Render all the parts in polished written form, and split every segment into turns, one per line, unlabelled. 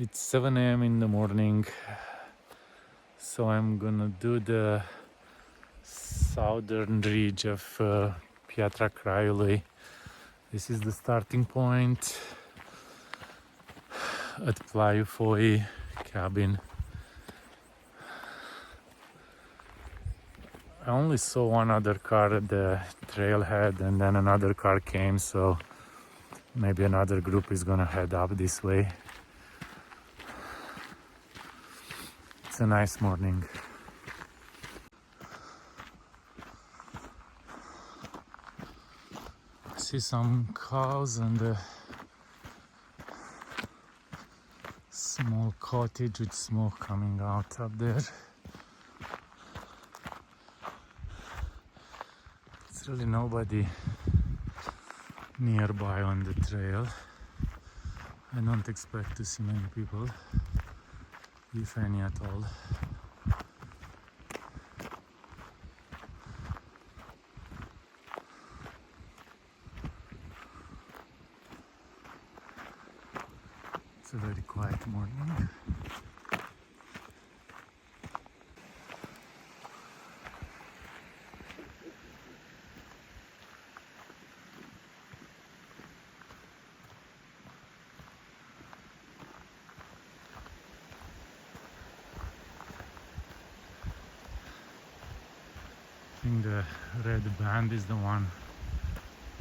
It's 7 a.m. in the morning, so I'm gonna do the southern ridge of Piatra Craiului. This is the starting point at Plaiul Foii cabin. I only saw one other car at the trailhead and then another car came, so maybe another group is gonna head up this way. It's a nice morning. I see some cows and a small cottage with smoke coming out up there. There's really nobody nearby on the trail. I don't expect to see many people, if any at all. It's a very quiet morning. I think the red band is the one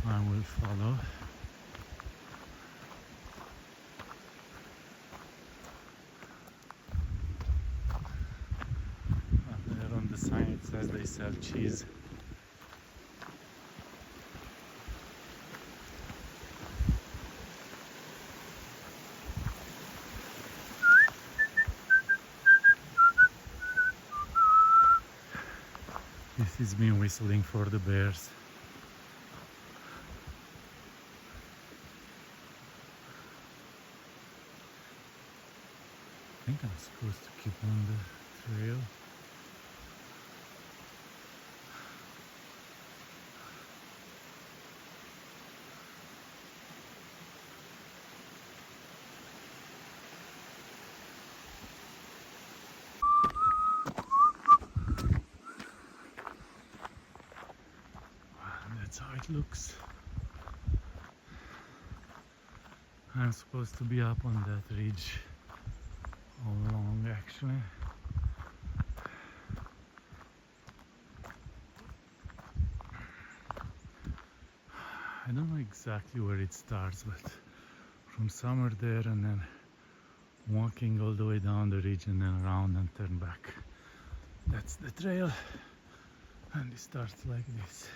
I will follow. Up there on the sign it says they sell cheese. This is me whistling for the bears. I think I'm supposed to keep on the trail. That's how it looks. I'm supposed to be up on that ridge all along actually. I don't know exactly where it starts, but from somewhere there and then walking all the way down the ridge and then around and turn back. That's the trail, and it starts like this.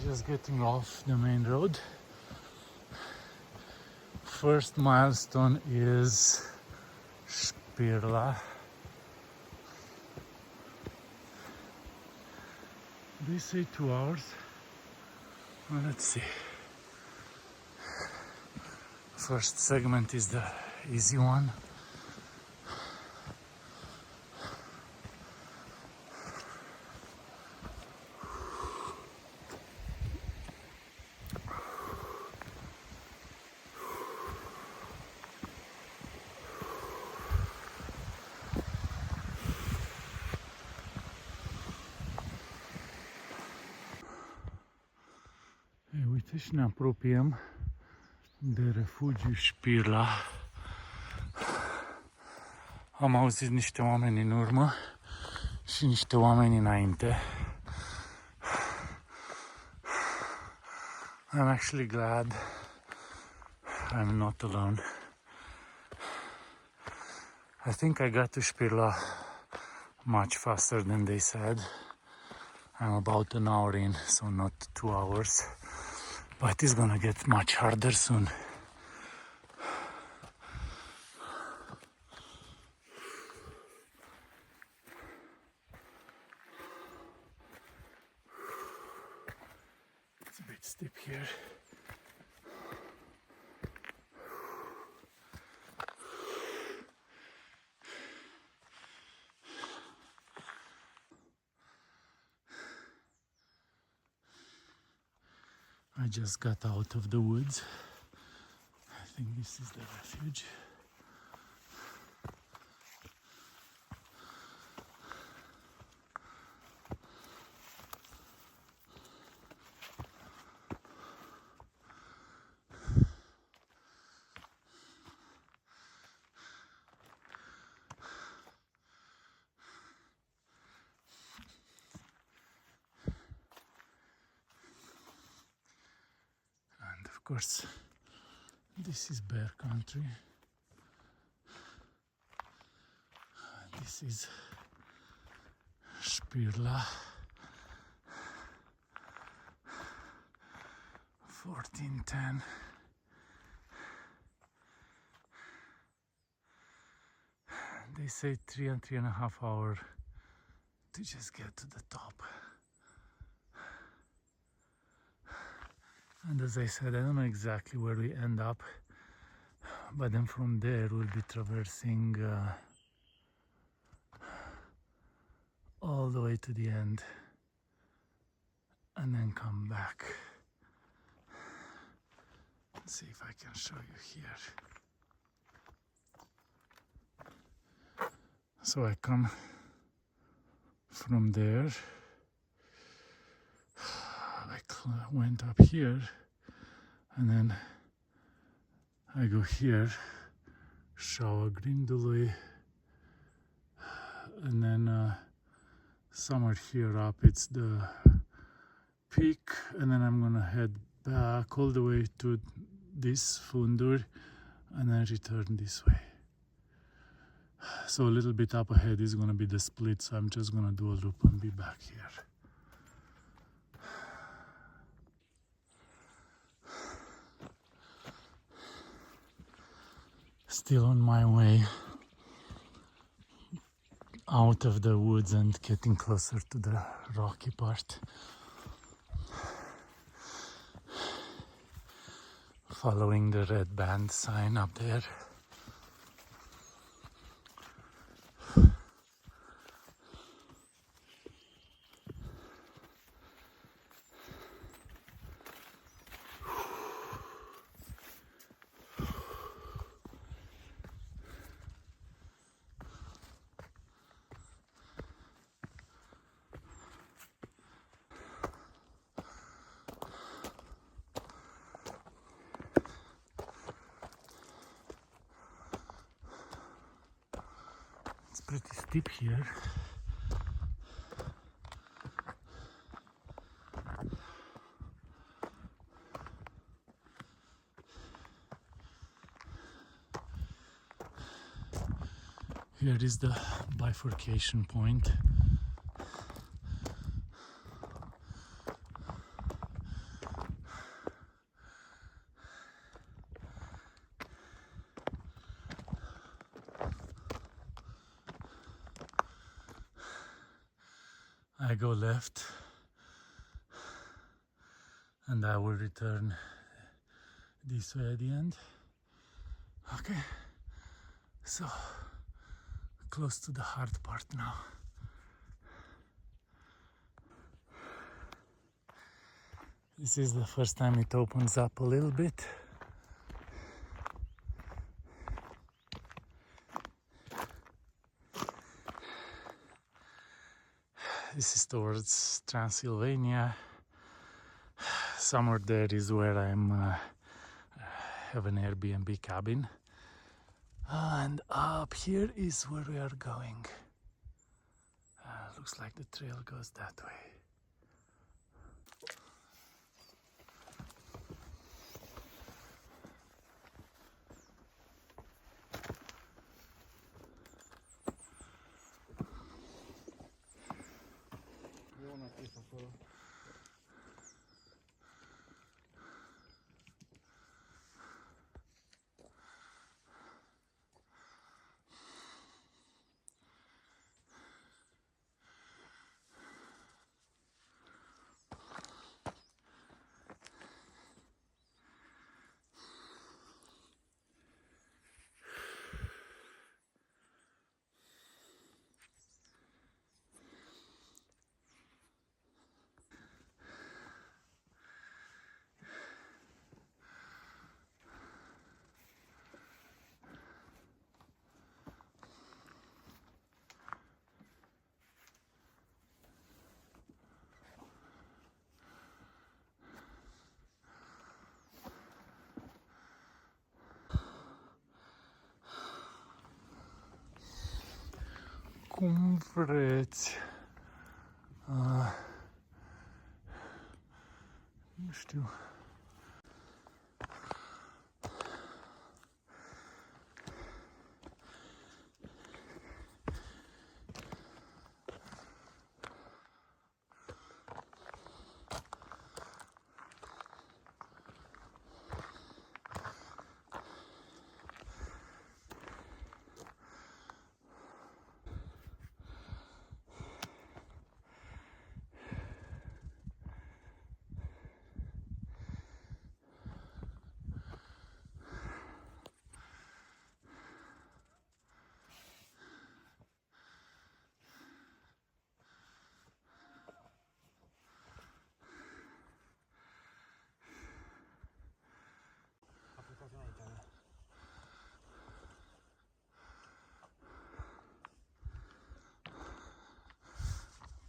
Just getting off the main road. First milestone is Pirla. They say 2 hours. Well, let's see. First segment is the easy one. Uite și ne apropiem de refugiu Pirla. Am auzit niște oameni în urmă și niște oameni înainte. I'm actually glad I'm not alone. I think I got to Pirla much faster than they said. I'm about an hour in, so not 2 hours. But it's gonna get much harder soon. It's a bit steep here. I just got out of the woods. I think this is the refuge. And of course, this is bear country. This is Spirla, 1410. They say 3.5 hours to just get to the top. And as I said, I don't know exactly where we end up, but then from there we'll be traversing all the way to the end and then come back. Let's see if I can show you here. So I come from there, I went up here, and then I go here, Shower Grindului, and then somewhere here up it's the peak, and then I'm gonna head back all the way to this Fundur and then return this way. So a little bit up ahead is gonna be the split, so I'm just gonna do a loop and be back here. Still on my way out of the woods and getting closer to the rocky part. Following the red band sign up there. It's pretty steep here. Here is the bifurcation point. I go left and I will return this way at the end. Okay, so close to the hard part now. This is the first time it opens up a little bit. This is towards Transylvania. Somewhere there is where I'm have an Airbnb cabin. And up here is where we are going. Looks like the trail goes that way. cum vreți. Nu știu.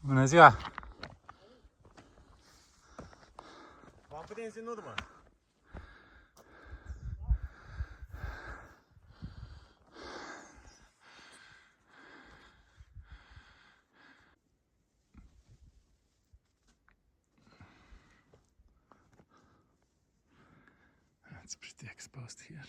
Bună ziua!
V-am prins în urmă.
It's pretty exposed here.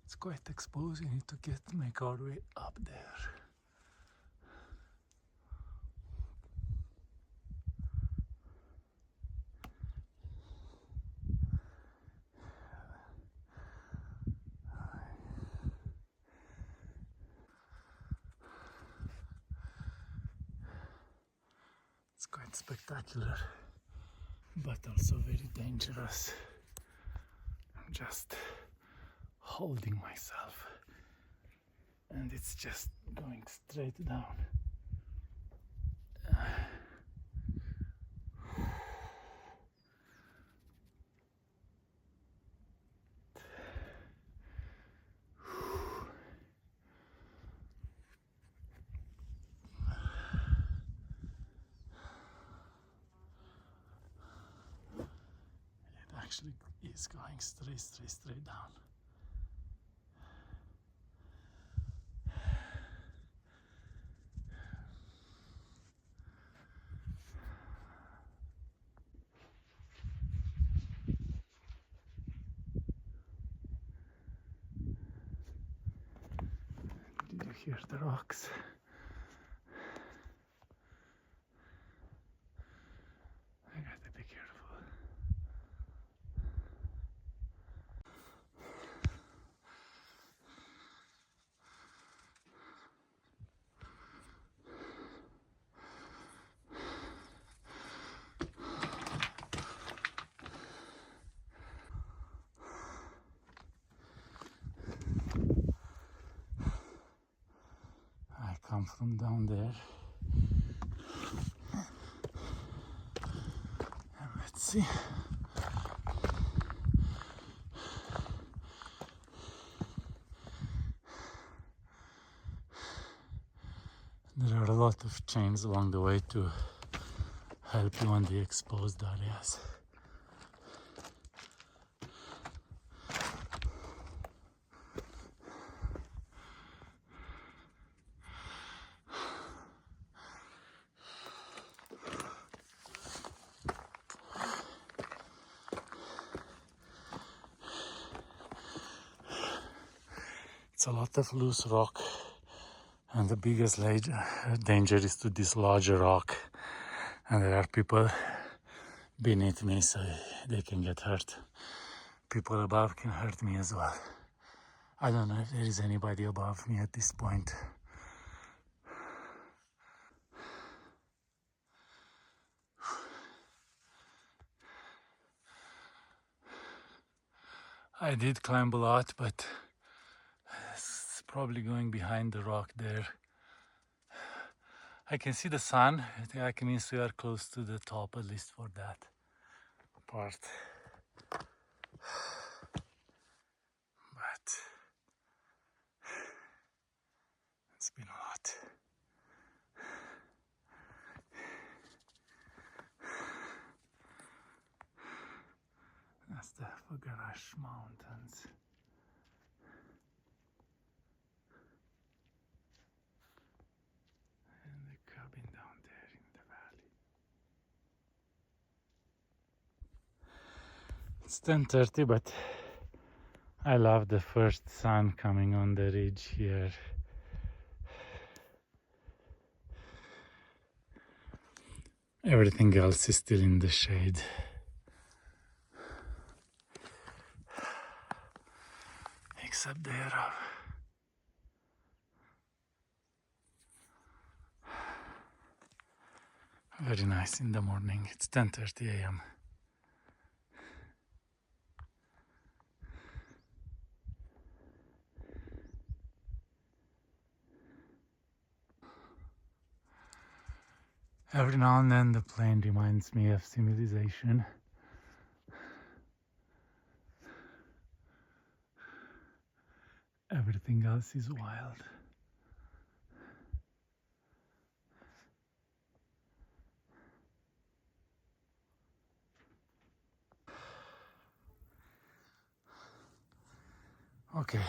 It's quite exposed. You need to make our way up there. It's quite spectacular, but also very dangerous. I'm just holding myself, and it's just going straight down. It actually is going straight down. Did you hear the rocks? I gotta be careful. I come from down there. And let's see. There are a lot of chains along the way to help you on the exposed areas. It's a lot of loose rock, and the biggest danger is to dislodge a rock, and there are people beneath me, so they can get hurt. People above can hurt me as well. I don't know if there is anybody above me at this point. I did climb a lot, but it's probably going behind the rock there. I can see the sun. That means we are close to the top, at least for that part. But it's been a lot. That's the Fogarash Mountains. And the cabin down there in the valley. It's 10:30, but I love the first sun coming on the ridge here. Everything else is still in the shade. Except there. Very nice in the morning. It's 10:30 a.m. Every now and then the plane reminds me of civilization. Everything else is wild. Okay,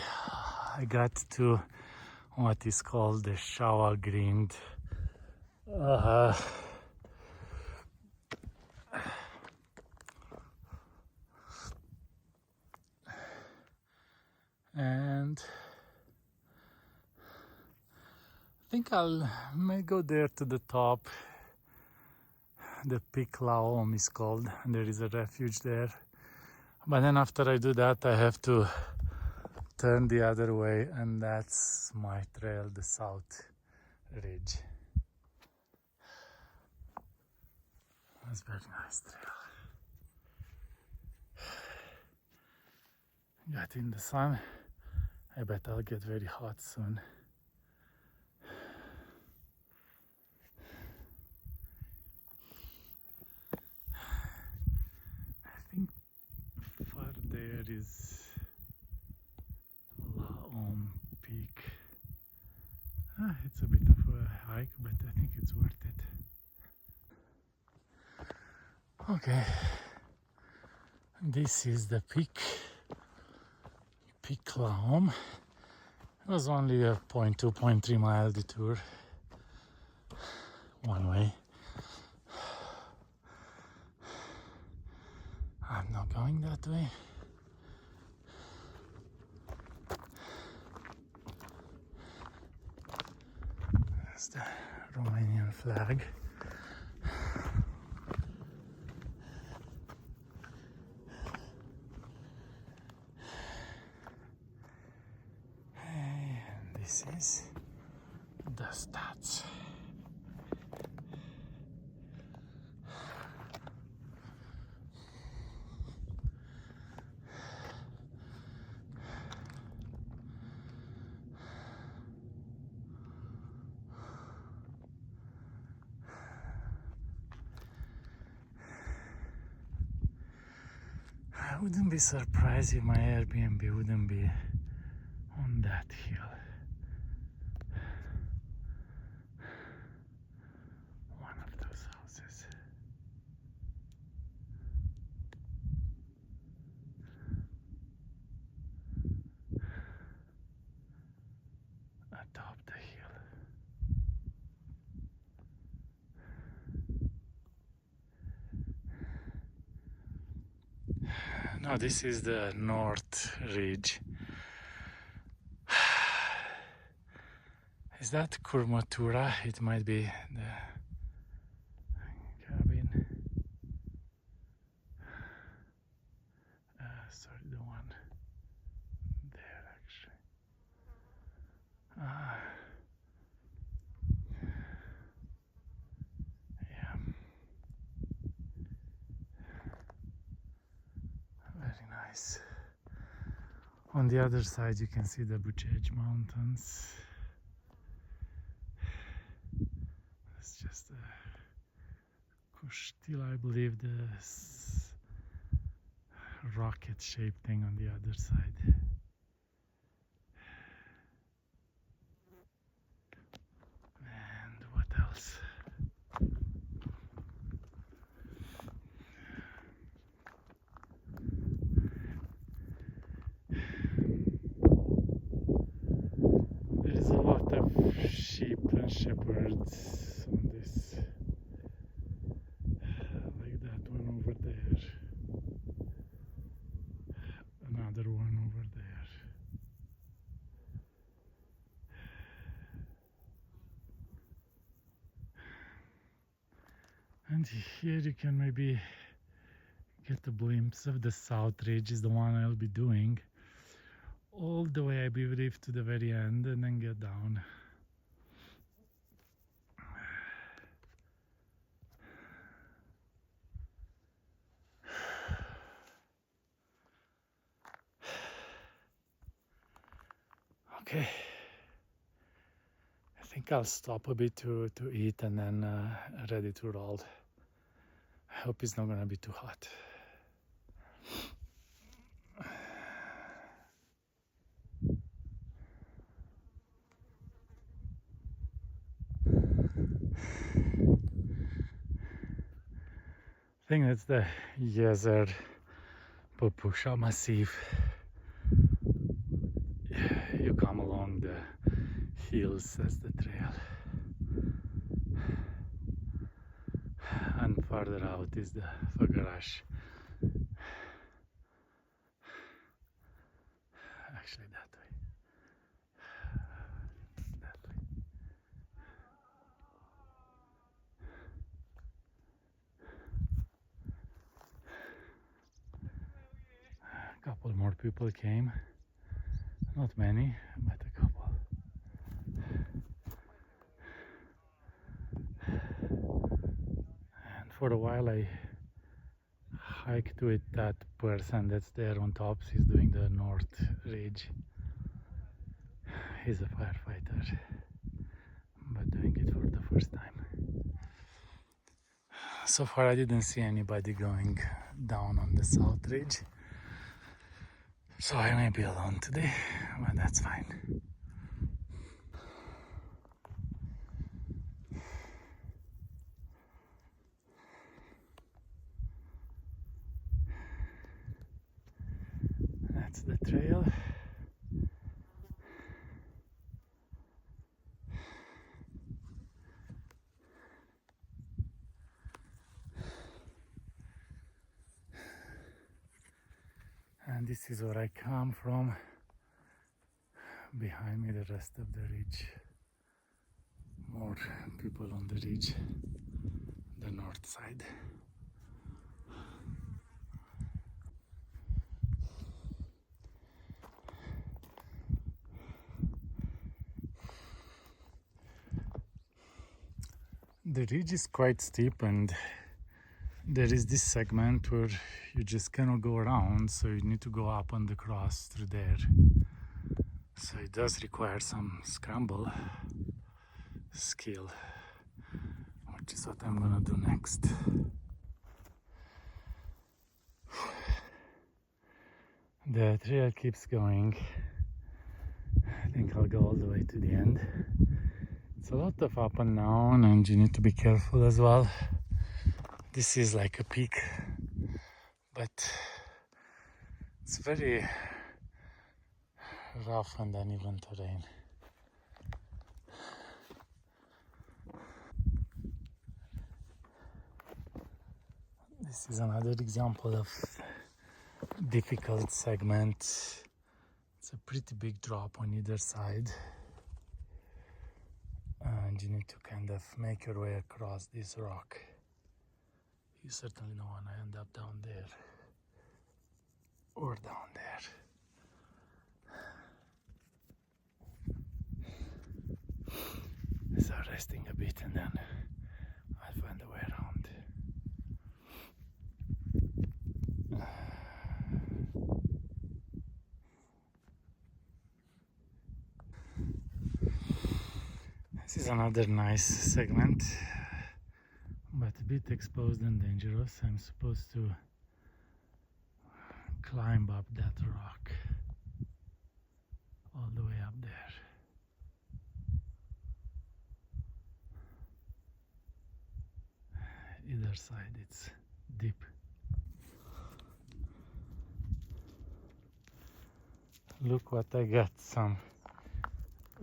I got to what is called the Shower Grind. And I think may go there to the top. The Plaiul is called, and there is a refuge there. But then after I do that, I have to turn the other way, and that's my trail, the South Ridge. That's a very nice trail. Got in the sun. I bet I'll get very hot soon. I think far there is Peak. It's a bit of a hike, but I think it's worth it. Okay, this is the peak, Plaiul. It was only a 0.2-0.3 mile detour one way. I'm not going that way. That's the Romanian flag. And this is the stats. I wouldn't be surprised if my Airbnb wouldn't be on that hill. One of those houses. Atop the hill. No, this is the North Ridge. Is that Kurmatura? It might be the cabin. Sorry, the one there actually. Yeah. Very nice. On the other side you can see the Bucegi Mountains. It's just still I believe this rocket shaped thing on the other side. And what else? There is a lot of sheep and shepherds on this, like that one over there, another one over there. And here you can maybe get a glimpse of the South Ridge, is the one I'll be doing all the way, I believe, to the very end and then get down. Okay, I think I'll stop a bit to eat and then ready to roll. I hope it's not gonna be too hot. I think that's the Yezer Pupusha Massif. You come along the hills as the trail, and farther out is the Fagarash. Actually that way. That way. A couple more people came. Not many, but a couple. And for a while I hiked with that person that's there on top. He's doing the North Ridge. He's a firefighter, but doing it for the first time. So far I didn't see anybody going down on the South Ridge. So I may be alone today, but that's fine. That's the trail. And this is where I come from. Behind me the rest of the ridge. More people on the ridge, the north side. The ridge is quite steep, and there is this segment where you just cannot go around, so you need to go up on the cross through there. So it does require some scramble skill, which is what I'm gonna do next. The trail keeps going. I think I'll go all the way to the end. It's a lot of up and down, and you need to be careful as well. This is like a peak, but it's very rough and uneven terrain. This is another example of difficult segment. It's a pretty big drop on either side, and you need to kind of make your way across this rock. You certainly don't want to end up down there or down there. resting a bit and then I'll find a way around. This is another nice segment, but a bit exposed and dangerous. I'm supposed to climb up that rock all the way up there. Either side it's deep. Look what I got, some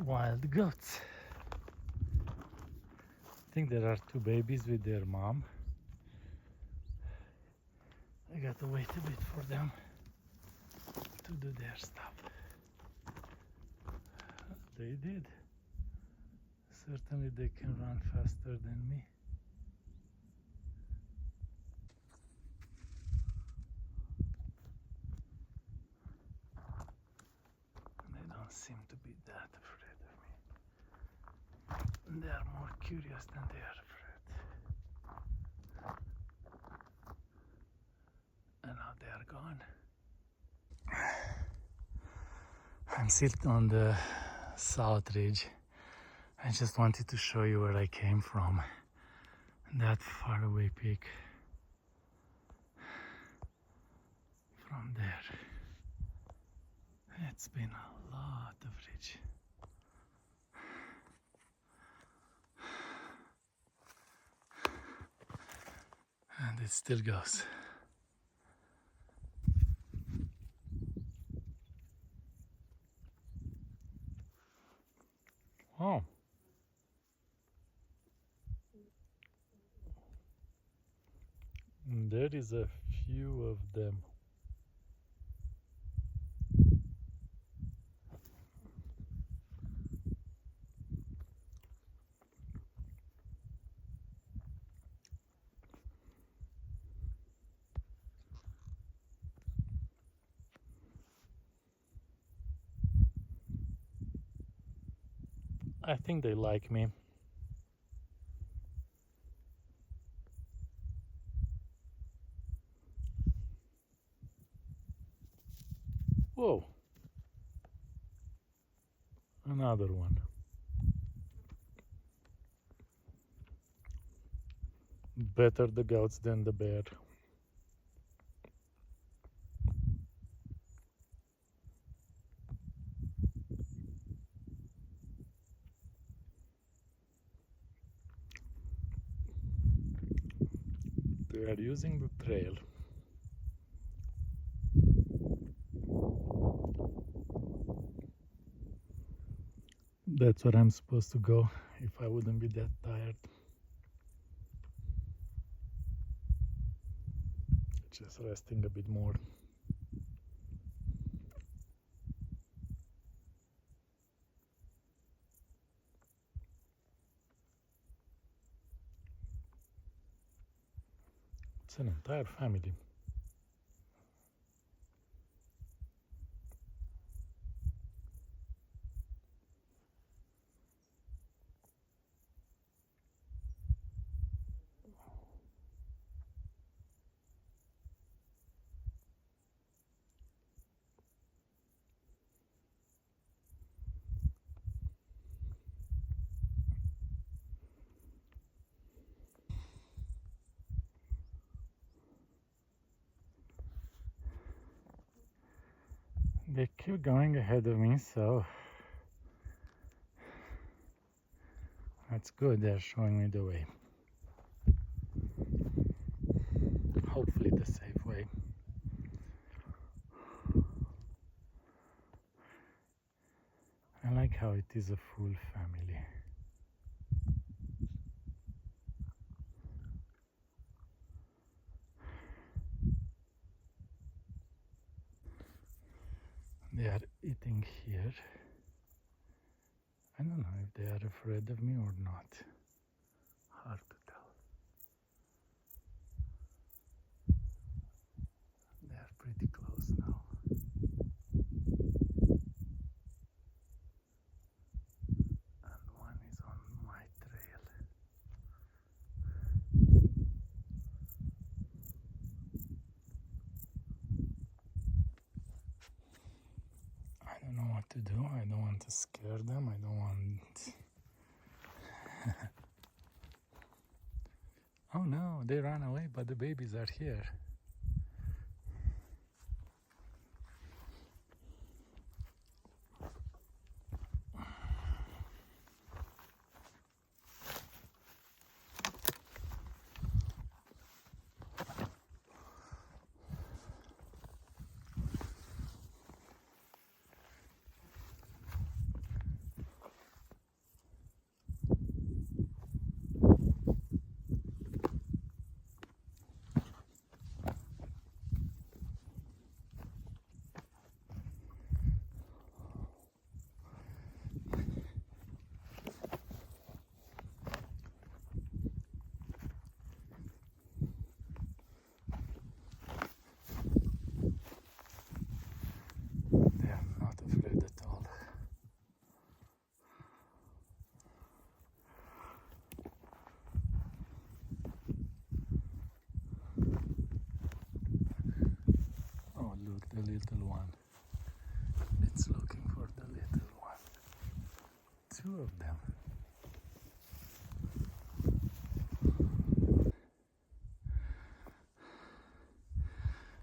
wild goats. I think there are two babies with their mom. I gotta wait a bit for them to do their stuff. They did. Certainly they can run faster than me. And they don't seem to be that afraid of me. They are more curious than they are afraid. And now they are gone. I'm sitting on the south ridge. I just wanted to show you where I came from. That faraway peak. From there. It's been a lot of ridge. And it still goes. Oh. There is a few of them. I think they like me. Whoa. Another one. Better the goats than the bear. They are using the trail. That's where I'm supposed to go if I wouldn't be that tired. Just resting a bit more. It's an entire family. They keep going ahead of me, so that's good. They're showing me the way. Hopefully the safe way. I like how it is a full family. They are eating here. I don't know if they are afraid of me or not. Hard to tell. They are pretty close now. And one is on my trail. don't know what to do. I don't want to scare them. I don't want... Oh no, they ran away, but the babies are here. They're not afraid at all. Oh, look, the little one. It's looking for the little one. Two of them.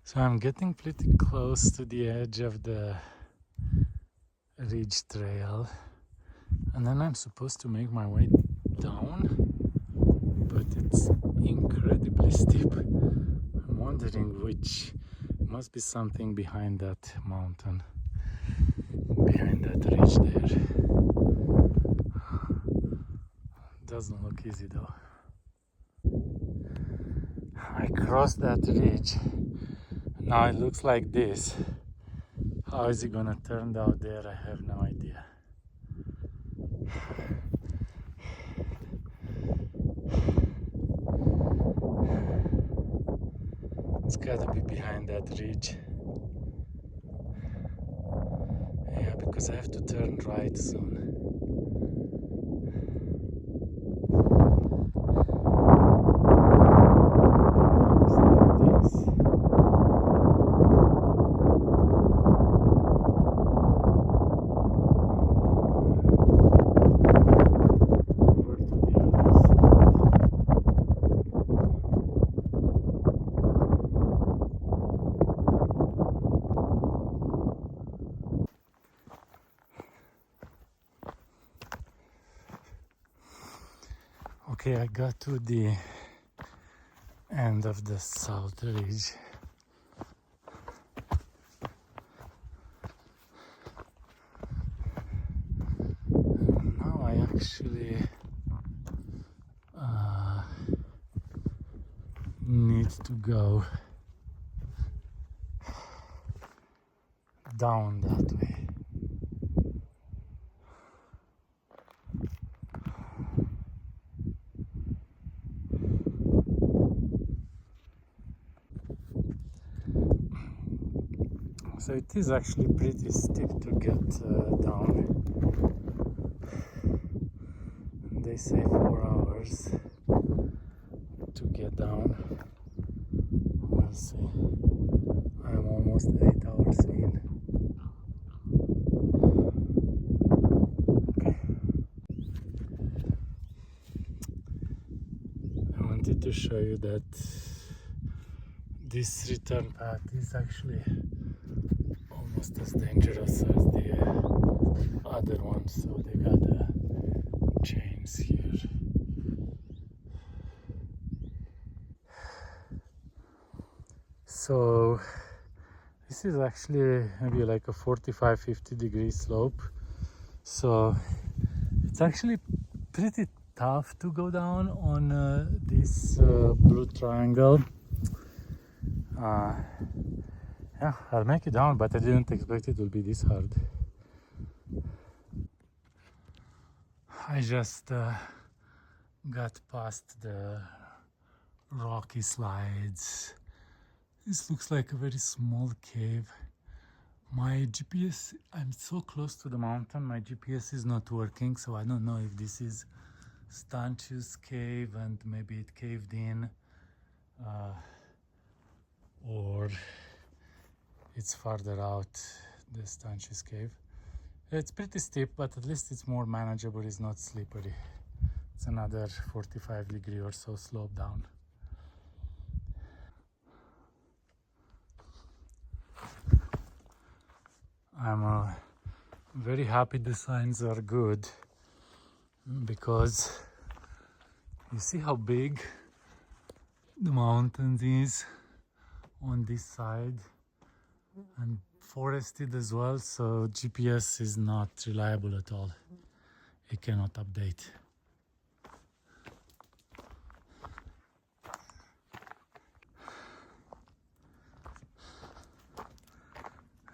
So I'm getting pretty close to the edge of the ridge trail, and then I'm supposed to make my way down, but it's incredibly steep. I'm wondering which... It must be something behind that mountain, behind that ridge there. Doesn't look easy though. I crossed that ridge. Now it looks like this. How is it gonna turn out there? I have no idea. It's gotta be behind that ridge. Yeah, because I have to turn right soon. Okay, I got to the end of the south ridge. Now I actually need to go down that way. So it is actually pretty steep to get down. They say 4 hours to get down. We'll see. I'm almost 8 hours in. Okay. I wanted to show you that this return path is actually almost as dangerous as the other one, so they got the chains here. So this is actually maybe like a 45-50 degree slope, so it's actually pretty tough to go down on this blue triangle. Yeah, I'll make it down, but I didn't expect it would be this hard. I just got past the rocky slides. This looks like a very small cave. My GPS, I'm so close to the mountain, my GPS is not working, so I don't know if this is Stanch's cave and maybe it caved in, or it's farther out, the Stanch's cave. It's pretty steep, but at least it's more manageable, it's not slippery. It's another 45-degree or so slope down. I'm very happy the signs are good, because you see how big the mountains is on this side and forested as well, so GPS is not reliable at all. It cannot update.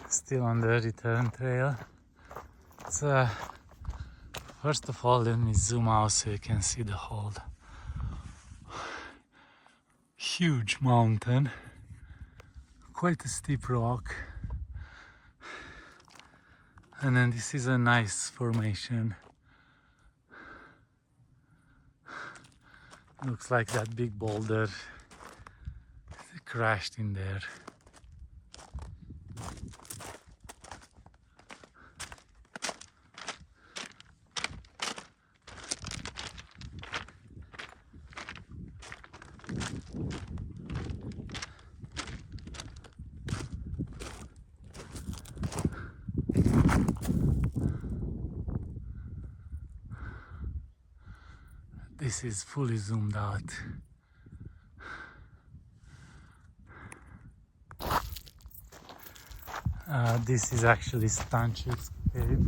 Still on the return trail. It's first of all, let me zoom out so you can see the whole huge mountain. Quite a steep rock. And then this is a nice formation. Looks like that big boulder crashed in there. This is fully zoomed out. This is actually Stanchik's cave.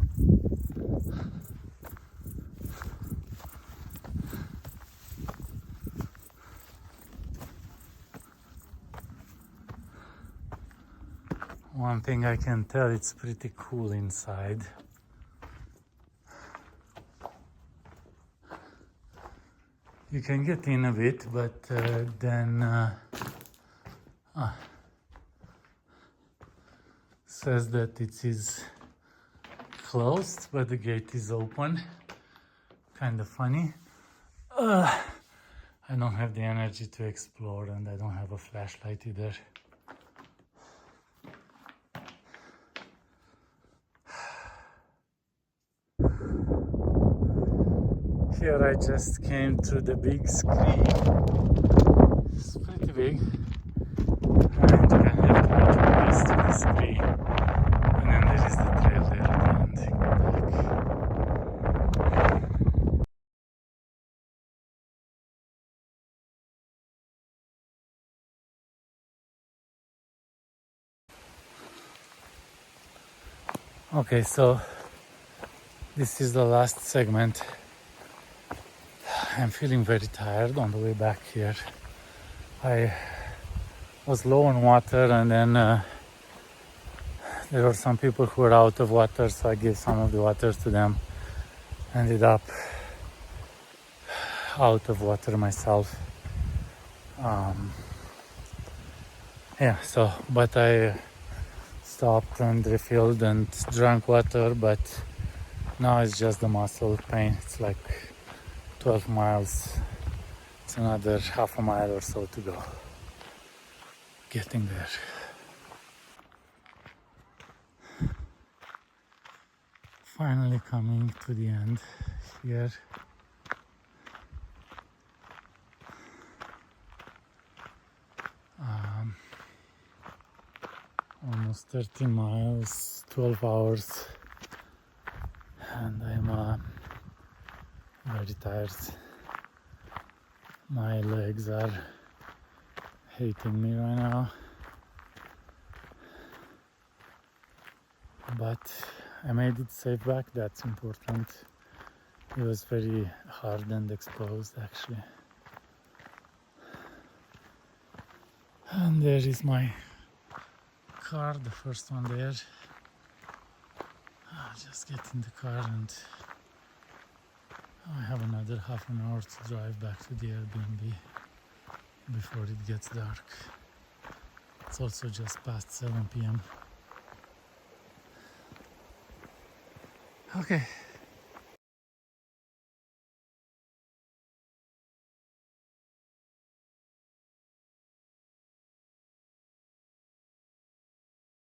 One thing I can tell, it's pretty cool inside. You can get in a bit, but then says that it is closed, but the gate is open. Kind of funny. I don't have the energy to explore, and I don't have a flashlight either. Here I just came to the big screen. It's pretty big. And you can have 20 minutes to the screen. And then there is the trail there at the end. Okay, so this is the last segment. I'm feeling very tired on the way back here. I was low on water, and then there were some people who were out of water, so I gave some of the water to them. Ended up out of water myself. Yeah, so, but I stopped and refilled and drank water, but now it's just the muscle pain. It's like 12 miles. It's another half a mile or so to go. Getting there. Finally coming to the end here. Almost 13 miles, 12 hours, and I'm very tired. My legs are hating me right now, but I made it safe back. That's important. It was very hard and exposed, actually. And there is my car, the first one there. I'll just get in the car, and I have another half an hour to drive back to the Airbnb before it gets dark. It's also just past 7 p.m. Okay.